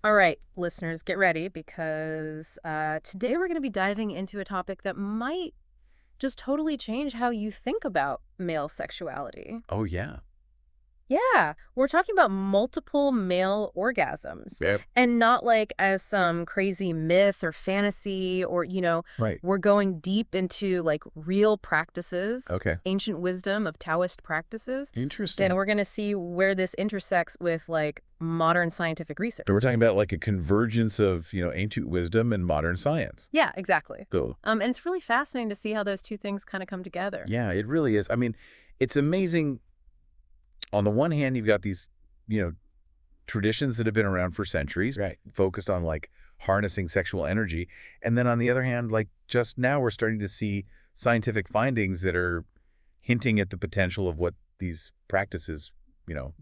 All right, listeners, get ready because today we're going to be diving into a topic that might just totally change how you think about male sexuality. Oh, yeah. Yeah, we're talking about multiple male orgasms Yep. and not like as some crazy myth or fantasy or, Right. we're going deep into like real practices, Okay. ancient wisdom of Taoist practices. Then Interesting. we're going to see where this intersects with like modern scientific So we're research. talking about like a convergence of, ancient wisdom and modern science. Yeah, exactly. Cool. And it's really fascinating to see how those two things kind of come together. Yeah, it really is. I mean, it's amazing. On the one hand, you've got these, you know, traditions that have been around for centuries, Right. focused on like harnessing sexual energy. And then on the other hand, like just now we're starting to see scientific findings that are hinting at the potential of what these practices,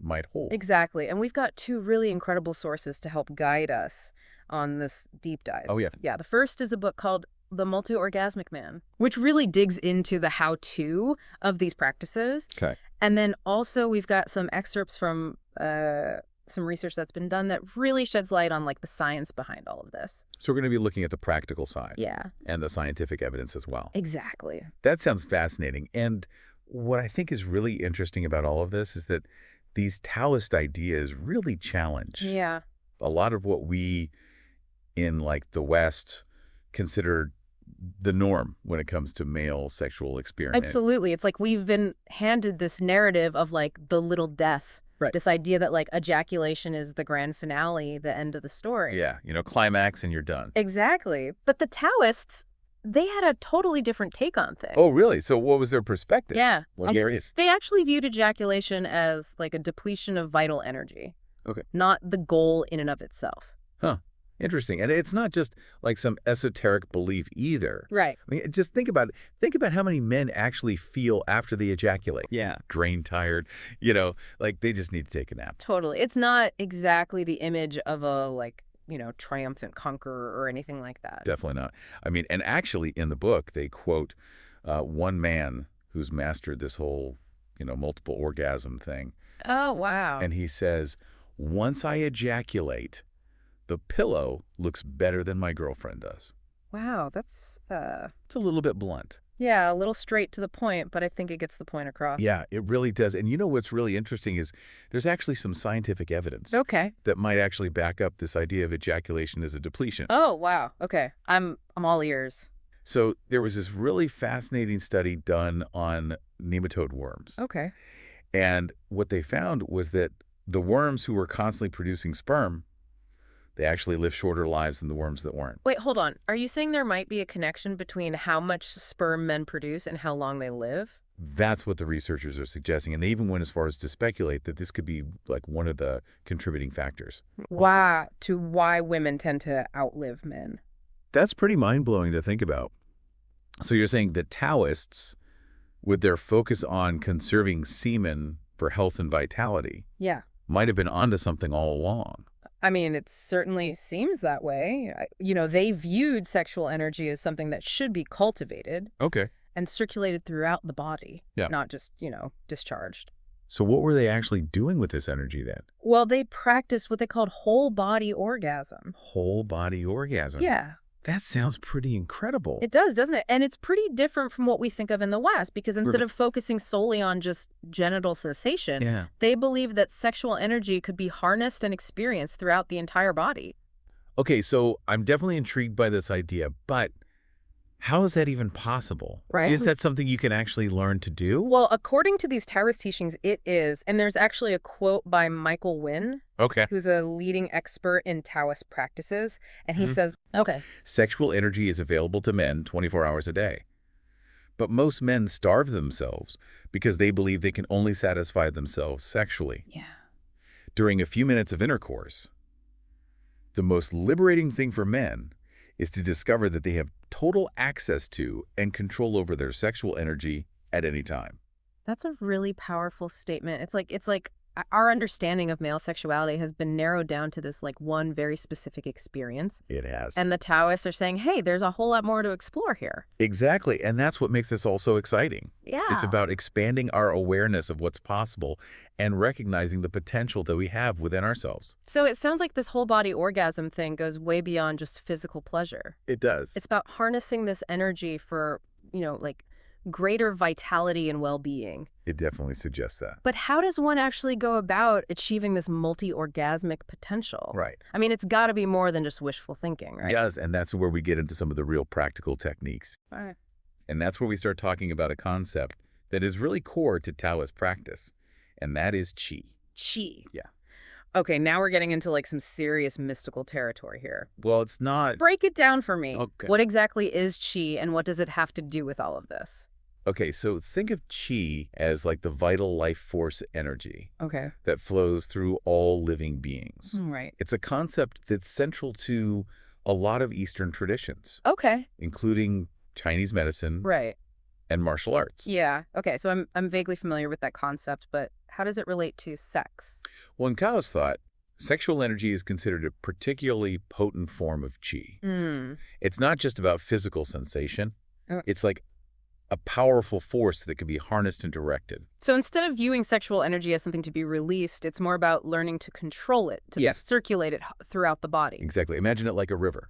might hold. Exactly. And we've got two really incredible sources to help guide us on this deep Oh, dive. yeah. Yeah, the first is a book called The Multi-Orgasmic Man, which really digs into the how-to of these practices. Okay. And then also we've got some excerpts from some research that's been done that really sheds light on like the science behind all of this. So we're going to be looking at the practical side. Yeah, And the scientific evidence as well. exactly. That sounds fascinating. And what I think is really interesting about all of this is that these Taoist ideas really challenge Yeah. a lot of what we in like the West consider the norm when it comes to male sexual experiment. Absolutely. It's like we've been handed this narrative of like the little death. Right. This idea that like ejaculation is the grand finale, the end of the story. Yeah, climax and you're done. Exactly. But the Taoists, they had a totally different take on things. Oh, really? So what was their perspective? Yeah. What areas? They actually viewed ejaculation as like a depletion of vital energy, Okay. not the goal in and of itself. Huh. Interesting. And it's not just like some esoteric belief either. Right. I mean, just think about it. Think about how many men actually feel after they ejaculate. Yeah. Drained, tired, like they just need to take a nap. Totally. It's not exactly the image of a like, triumphant conqueror or anything like that. Definitely not. I mean, and actually in the book, they quote one man who's mastered this whole, multiple orgasm thing. Oh, wow. And he says, once I ejaculate, the pillow looks better than my girlfriend does. Wow, that's It's a little bit blunt. yeah, a little straight to the point, but I think it gets the point across. Yeah, it really does. And what's really interesting is there's actually some scientific evidence Okay. that might actually back up this idea of ejaculation as a depletion. Oh, wow. Okay. I'm all ears. So there was this really fascinating study done on nematode worms. Okay. And what they found was that the worms who were constantly producing sperm, they actually live shorter lives than the worms that weren't. Wait, hold on. Are you saying there might be a connection between how much sperm men produce and how long they live? That's what the researchers are suggesting. And they even went as far as to speculate that this could be like one of the contributing factors. Why women tend to outlive men. That's pretty mind-blowing to think about. So you're saying that Taoists, with their focus on conserving semen for health and vitality, Yeah. might have been onto something all along. I mean, it certainly seems that way. They viewed sexual energy as something that should be cultivated Okay. and circulated throughout the body, Yeah. not just, discharged. So what were they actually doing with this energy then? Well, they practice what they called whole body orgasm. Whole body orgasm. Yeah, That sounds pretty incredible. it does, doesn't it? And it's pretty different from what we think of in the West, because instead of focusing solely on just genital sensation, Yeah. they believe that sexual energy could be harnessed and experienced throughout the entire body. Okay, so I'm definitely intrigued by this idea, but how is that even possible? Right. Is that something you can actually learn to do? Well, according to these Taoist teachings, it is. And there's actually a quote by Michael Wynn, Okay. who's a leading expert in Taoist practices. And he Mhm. says, okay, Sexual energy is available to men 24 hours a day. But most men starve themselves because they believe they can only satisfy themselves sexually. yeah, During a few minutes of intercourse, the most liberating thing for men is to discover that they have total access to and control over their sexual energy at any time. that's a really powerful statement. It's like our understanding of male sexuality has been narrowed down to this like one very specific experience. It has. And the Taoists are saying, hey, there's a whole lot more to explore here. Exactly. And that's what makes this all so exciting. It's Yeah. about expanding our awareness of what's possible and recognizing the potential that we have within ourselves. So it sounds like this whole body orgasm thing goes way beyond just physical pleasure. It does. It's about harnessing this energy for, like greater vitality and well-being. It definitely suggests that. But how does one actually go about achieving this multi-orgasmic potential? Right. I mean, it's got to be more than just wishful thinking, right? It does, and that's where we get into some of the real practical techniques. Right. And that's where we start talking about a concept that is really core to Taoist practice, and that is Qi. Qi. Yeah. Okay, now we're getting into like some serious mystical territory here. Well, it's not... Break it down for me. Okay. What exactly is Qi and what does it have to do with all of this? Okay, so think of Qi as like the vital life force energy Okay. that flows through all living beings. Right. It's a concept that's central to a lot of Eastern traditions, Okay. including Chinese medicine Right. and martial arts. Yeah. Okay, so I'm vaguely familiar with that concept, but how does it relate to sex? Well, in Taoist thought, sexual energy is considered a particularly potent form of Qi. Hmm. It's not just about physical sensation. Oh. It's like a powerful force that can be harnessed and directed. So instead of viewing sexual energy as something to be released, it's more about learning to control it, to Yes. circulate it throughout the body. Exactly. Imagine it like a river.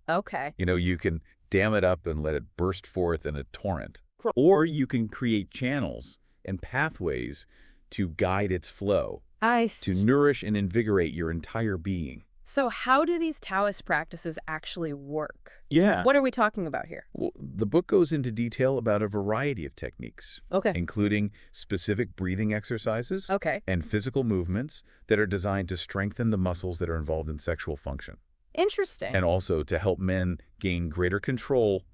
Okay. You can dam it up and let it burst forth in a torrent. Or you can create channels and pathways to guide its flow, to nourish and invigorate your entire being. So how do these Taoist practices actually work? Yeah. What are we talking about here? Well, the book goes into detail about a variety of techniques, Okay. including specific breathing exercises Okay. and physical movements that are designed to strengthen the muscles that are involved in sexual function, Interesting. and also to help men gain greater control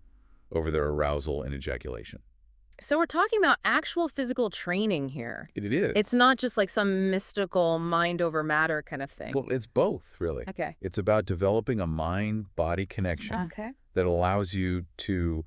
over their arousal and ejaculation. So we're talking about actual physical training here. It is. It's not just like some mystical mind over matter kind of thing. Well, it's both, really. Okay. It's about developing a mind-body connection Okay. that allows you to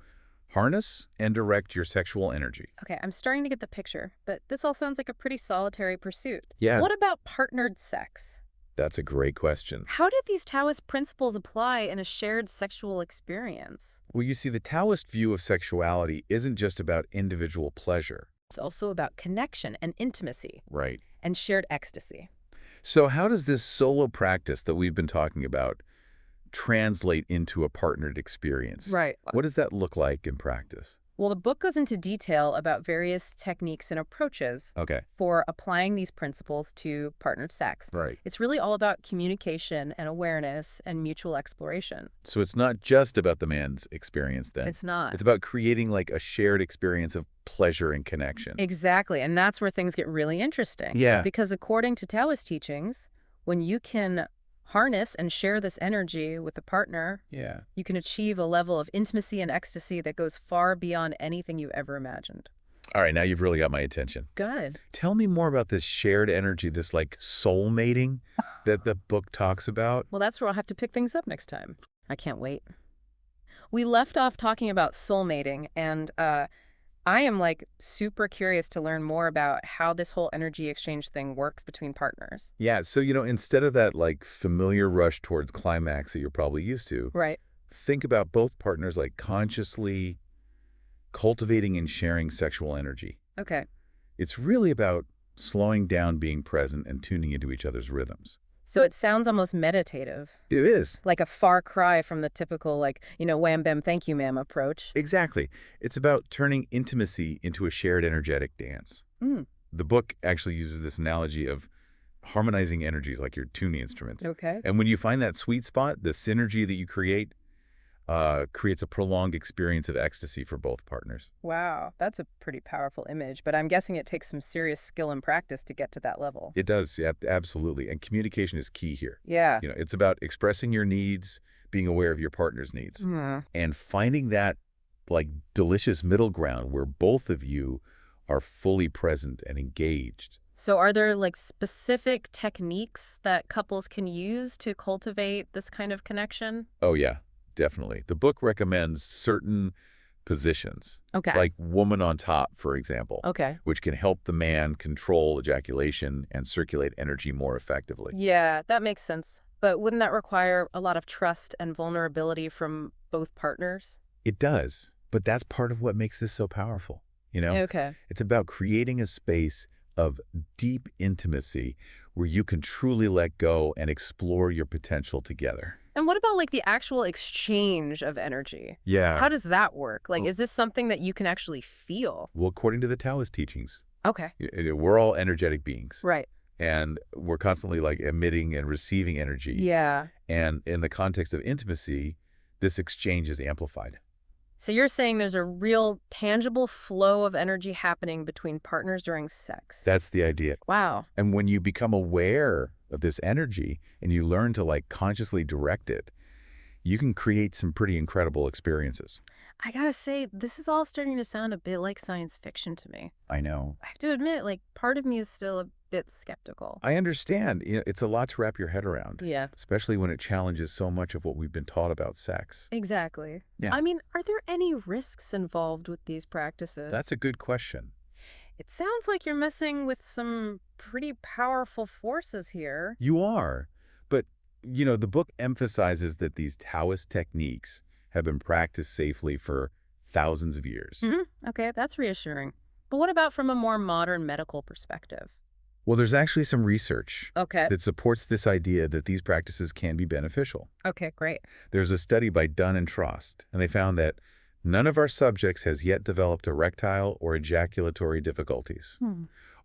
harness and direct your sexual energy. Okay, I'm starting to get the picture, but this all sounds like a pretty solitary pursuit. Yeah, What about partnered sex? that's a great question. How did these Taoist principles apply in a shared sexual experience? Well, you see, the Taoist view of sexuality isn't just about individual pleasure. It's also about connection and intimacy Right. and shared ecstasy. So how does this solo practice that we've been talking about translate into a partnered experience? Right. What does that look like in practice? Well, the book goes into detail about various techniques and approaches Okay. for applying these principles to partnered sex. Right. It's really all about communication and awareness and mutual exploration. So it's not just about the man's experience then. It's not. It's about creating like a shared experience of pleasure and connection. Exactly. And that's where things get really interesting. Yeah. Because according to Taoist teachings, when you can harness and share this energy with a partner, Yeah. you can achieve a level of intimacy and ecstasy that goes far beyond anything you ever imagined. All right, now you've really got my attention. Good. Tell me more about this shared energy, this like soul mating that the book talks about. Well, that's where I'll have to pick things up next time. I can't wait. We left off talking about soulmating, and I am like super curious to learn more about how this whole energy exchange thing works between partners. Yeah, so instead of that like familiar rush towards climax that you're probably used to, Right. think about both partners like consciously cultivating and sharing sexual energy. Okay. It's really about slowing down, being present, and tuning into each other's rhythms. So it sounds almost meditative, It is. like a far cry from the typical, like, wham bam, thank you, ma'am approach. Exactly. It's about turning intimacy into a shared energetic dance. Mm. The book actually uses this analogy of harmonizing energies like your tuning instruments. Okay. And when you find that sweet spot, the synergy that you create creates a prolonged experience of ecstasy for both partners. Wow, that's a pretty powerful image, but I'm guessing it takes some serious skill and practice to get to that level. It does, yeah, absolutely. And communication is key here. Yeah. It's about expressing your needs, being aware of your partner's needs, and finding that like delicious middle ground where both of you are fully present and engaged. So are there like specific techniques that couples can use to cultivate this kind of connection? Oh, yeah, definitely. The book recommends certain positions, Okay. like woman on top, for example, Okay. which can help the man control ejaculation and circulate energy more effectively. Yeah, that makes sense. But wouldn't that require a lot of trust and vulnerability from both partners? It does, but that's part of what makes this so powerful, you know? Okay. It's about creating a space of deep intimacy where you can truly let go and explore your potential together. And what about like the actual exchange of energy? Yeah. How does that work? Like, Oh, is this something that you can actually feel? well, according to the Taoist teachings, Okay. we're all energetic beings, Right. and we're constantly like emitting and receiving energy. Yeah. And in the context of intimacy, this exchange is amplified. So you're saying there's a real tangible flow of energy happening between partners during sex. That's the idea. Wow. And when you become aware of this energy and you learn to like consciously direct it, you can create some pretty incredible experiences. I gotta say, this is all starting to sound a bit like science fiction to me. I know. I have to admit, like, part of me is still a bit skeptical. I understand. It's a lot to wrap your head around, Yeah, especially when it challenges so much of what we've been taught about sex. exactly. Yeah. I mean, are there any risks involved with these practices? That's a good question. It sounds like you're messing with some pretty powerful forces here. You are. But, the book emphasizes that these Taoist techniques have been practiced safely for thousands of years. Okay, that's reassuring. But what about from a more modern medical perspective? Well, there's actually some research Okay. that supports this idea that these practices can be beneficial. Okay, great. There's a study by Dunn and Trost, and they found that none of our subjects has yet developed erectile or ejaculatory difficulties.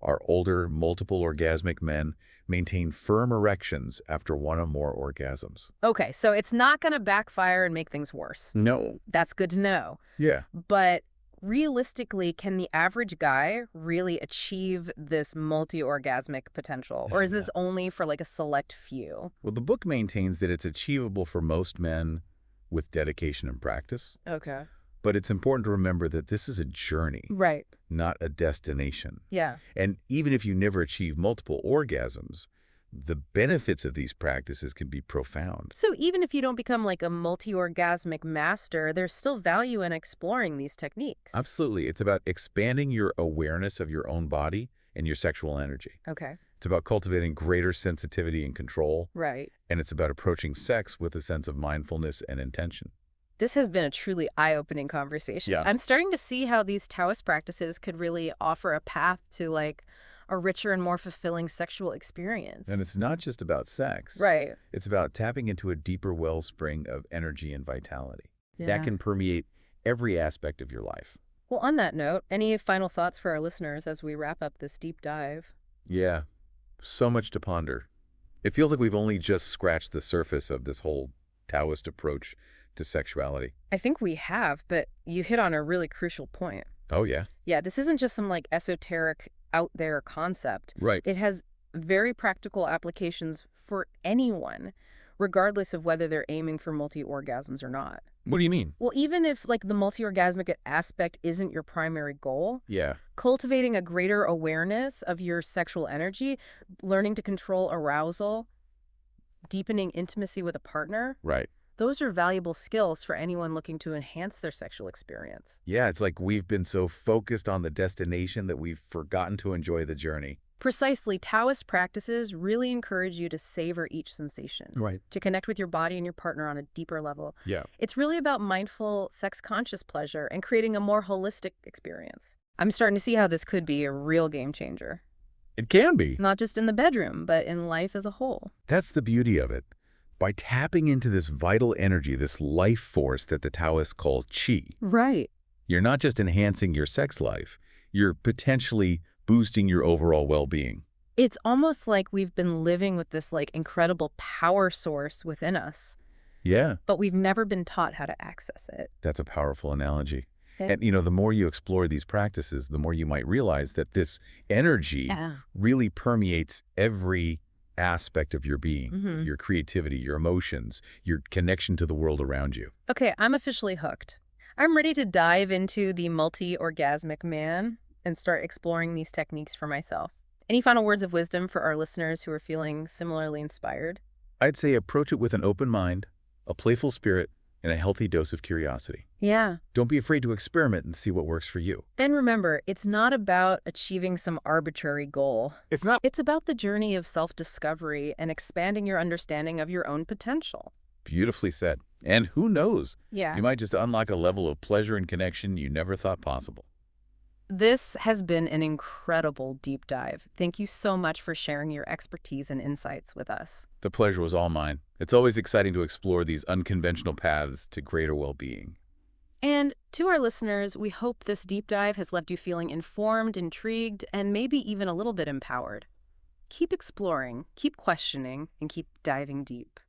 Our older, multiple orgasmic men maintain firm erections after one or more orgasms. Okay, so it's not going to backfire and make things worse. No. That's good to know. Yeah. But realistically, can the average guy really achieve this multi-orgasmic potential? Or is this only for like a select few? Well, the book maintains that it's achievable for most men with dedication and practice, Okay. but it's important to remember that this is a journey, Right. not a destination. Yeah. And even if you never achieve multiple orgasms, the benefits of these practices can be profound. So even if you don't become like a multi-orgasmic master, there's still value in exploring these techniques. Absolutely. It's about expanding your awareness of your own body and your sexual energy. Okay. It's about cultivating greater sensitivity and control, Right. and it's about approaching sex with a sense of mindfulness and intention. This has been a truly eye-opening conversation. Yeah. I'm starting to see how these Taoist practices could really offer a path to like a richer and more fulfilling sexual experience. And it's not just about sex. Right. It's about tapping into a deeper wellspring of energy and vitality. Yeah. That can permeate every aspect of your life. Well, on that note, any final thoughts for our listeners as we wrap up this deep dive? Yeah, so much to ponder. It feels like we've only just scratched the surface of this whole Taoist approach to sexuality. I think we have, but you hit on a really crucial point. Oh, yeah? Yeah, this isn't just some like esoteric out there concept. Right. It has very practical applications for anyone, regardless of whether they're aiming for multi-orgasms or not. What do you mean? Well, even if like the multi-orgasmic aspect isn't your primary goal, Yeah. cultivating a greater awareness of your sexual energy, learning to control arousal, deepening intimacy with a partner, Right. those are valuable skills for anyone looking to enhance their sexual experience. Yeah, it's like we've been so focused on the destination that we've forgotten to enjoy the journey. Precisely, Taoist practices really encourage you to savor each sensation, Right. to connect with your body and your partner on a deeper level. Yeah. It's really about mindful, sex-conscious pleasure and creating a more holistic experience. I'm starting to see how this could be a real game changer, It can be. not just in the bedroom, but in life as a whole. That's the beauty of it. By tapping into this vital energy, this life force that the Taoists call Qi, Right. you're not just enhancing your sex life, you're potentially boosting your overall well-being. It's almost like we've been living with this like incredible power source within us, Yeah, but we've never been taught how to access it. that's a powerful analogy. Okay. And, the more you explore these practices, the more you might realize that this energy Yeah. really permeates every aspect of your being, Mhm. your creativity, your emotions, your connection to the world around you. Okay, I'm officially hooked. I'm ready to dive into the multi-orgasmic man and start exploring these techniques for myself. Any final words of wisdom for our listeners who are feeling similarly inspired? I'd say approach it with an open mind, a playful spirit, and a healthy dose of curiosity. Yeah. Don't be afraid to experiment and see what works for you. And remember, it's not about achieving some arbitrary goal. It's not It's about the journey of self-discovery and expanding your understanding of your own potential. beautifully said. And who knows? Yeah. You might just unlock a level of pleasure and connection you never thought possible. This has been an incredible deep dive. Thank you so much for sharing your expertise and insights with us. The pleasure was all mine. It's always exciting to explore these unconventional paths to greater well-being. And to our listeners, we hope this deep dive has left you feeling informed, intrigued, and maybe even a little bit empowered. Keep exploring, keep questioning, and keep diving deep.